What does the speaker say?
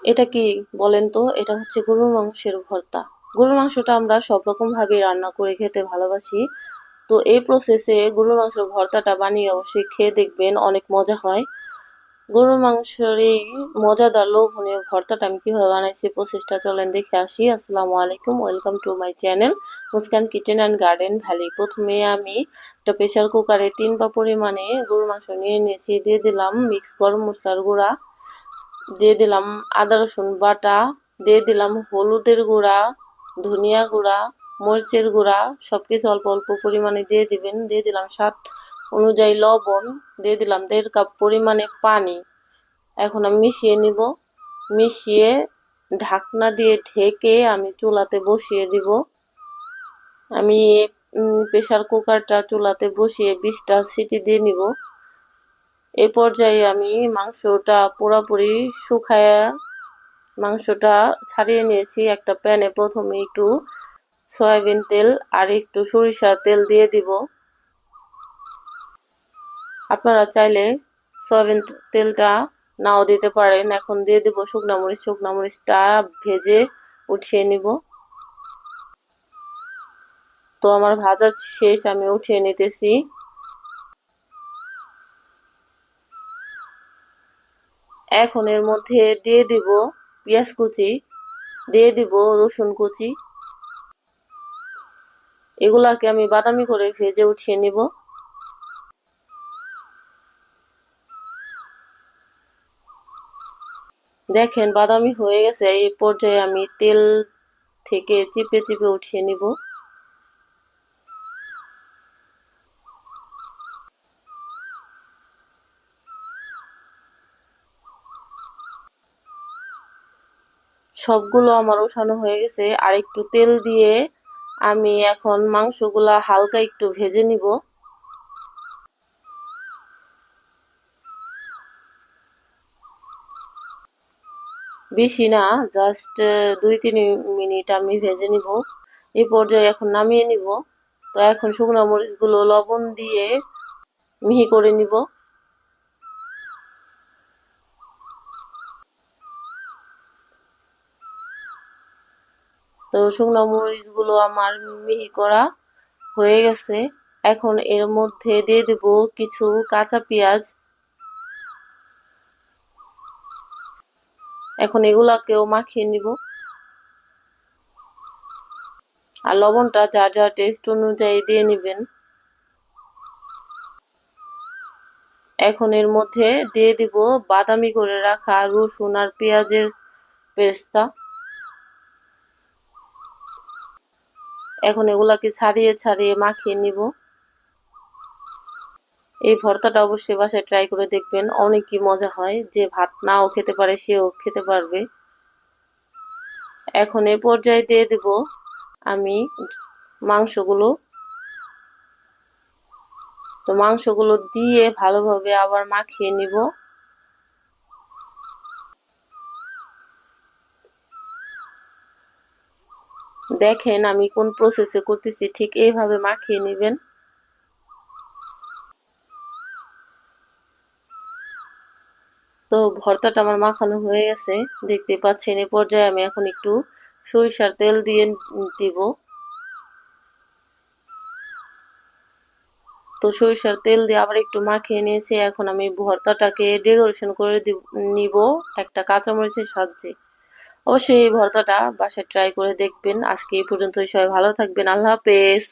এটা কি বলেন তো? এটা হচ্ছে গরুর মাংসের ভর্তা। গরুর মাংসটা আমরা সব রকম ভাবে রান্না করে খেতে ভালোবাসি। তো এই প্রসেসে গরুর মাংসের ভর্তাটা বানিয়ে অবশ্যই খেয়ে দেখবেন, অনেক মজা হয়। গরুর মাংসের এই মজাদার লোভনীয় ভর্তাটা আমি কিভাবে বানাইছি প্রসেসটা চলেন দেখে আসি। আসসালামু আলাইকুম, welcome to my channel Muskan kitchen and garden valley. প্রথমে আমি একটা প্রেসার কুকারে 3 পা পরিমাণে গরুর মাংস নিয়ে নিয়েছি। দিয়ে দিলাম মিক্স গরম মশলার গুঁড়া, দিয়ে দিলাম আদা রসুন বাটা, দিয়ে দিলাম হলুদের গুঁড়া, ধনিয়া গুঁড়া, মরিচের গুঁড়া, সবকিছু অল্প অল্প পরিমাণে দিয়ে দিবেন। দিয়ে দিলাম স্বাদ অনুযায়ী লবণ, দিয়ে দিলাম 1.5 কাপ পরিমাণে পানি। এখন আমি মিশিয়ে নিব। মিশিয়ে ঢাকনা দিয়ে ঢেকে আমি চুলাতে বসিয়ে দিব। আমি প্রেসার কুকারটা চুলাতে বসিয়ে 20টা সিটি দিয়ে নিব। এ পর্যায়ে আমি মাংসটা পুরোপুরি শুকায়া মাংসটা ছাড়িয়ে নিয়েছি। একটা প্যানে প্রথমে একটু সয়াবিন তেল আর একটু সরিষার তেল দিয়ে দিব। আপনারা চাইলে সয়াবিন তেলটা নাও দিতে পারেন। এখন দিয়ে দিব শুকনা মরিচ। শুকনা মরিচটা ভেজে উঠিয়ে নিব। তো আমার ভাজা শেষ, আমি উঠিয়ে নিতেছি। এখন এর মধ্যে দিয়ে দিব পেঁয়াজ কুচি, দিয়ে দিব রসুন কুচি। এগুলাকে আমি বাদামি করে ভেজে উঠিয়ে নিব। দেখেন বাদামি হয়ে গেছে। এই পর্যায়ে আমি তেল থেকে চিপে চিপে উঠিয়ে নিব। সবগুলো আমার ওঠানো হয়ে গেছে। আর একটু তেল দিয়ে আমি এখন মাংসগুলা হালকা একটু ভেজে নিব। বেশি না, জাস্ট 2-3 মিনিট আমি ভেজে নিব। এই পর্যায়ে এখন নামিয়ে নিব। তো এখন শুকনো মরিচগুলো লবণ দিয়ে মিহি করে নিব। তো শুকনো মরিচগুলো আমার মিহি করা হয়ে গেছে। এখন এর মধ্যে দিয়ে দেব কিছু কাঁচা পেঁয়াজ। এখন এগুলাকেও মাখিয়ে নিব। আর লবণটা যার যার টেস্ট অনুযায়ী দিয়ে নিবেন। এখন এর মধ্যে দিয়ে দিব বাদামি করে রাখা রসুন আর পেঁয়াজের পেস্তা। এখন এগুলাকে ছাড়িয়ে ছাড়িয়ে মাখিয়ে নিব। এই ভর্তাটা অবশ্যই বাসায় ট্রাই করে দেখবেন, অনেকই মজা হয়। যে ভাত নাও খেতে পারে সেও খেতে পারবে। এখন এই পর্যায়ে দিয়ে দেব আমি মাংসগুলো। তো মাংসগুলো দিয়ে ভালোভাবে আবার মাখিয়ে নিব। দেখেন আমি কোন প্রসেসে করতেছি, ঠিক এইভাবে মাখিয়ে নিবেন। তো ভর্তাটা আমার মাখানো হয়ে গেছে, দেখতে পাচ্ছেন। এই পর্যায়ে আমি এখন একটু সরিষার তেল দিয়ে দিব। তো সরিষার তেল দিয়ে আবার একটু মাখিয়ে নিয়েছি। এখন আমি ভর্তাটাকে ডেকোরেশন করে নিব একটা কাঁচামরিচের সাহায্যে। অবশ্যই এই ভর্তাটা বাসায় ট্রাই করে দেখবেন। আজকে এই পর্যন্তই, সবাই ভালো থাকবেন। আল্লাহ হাফেজ।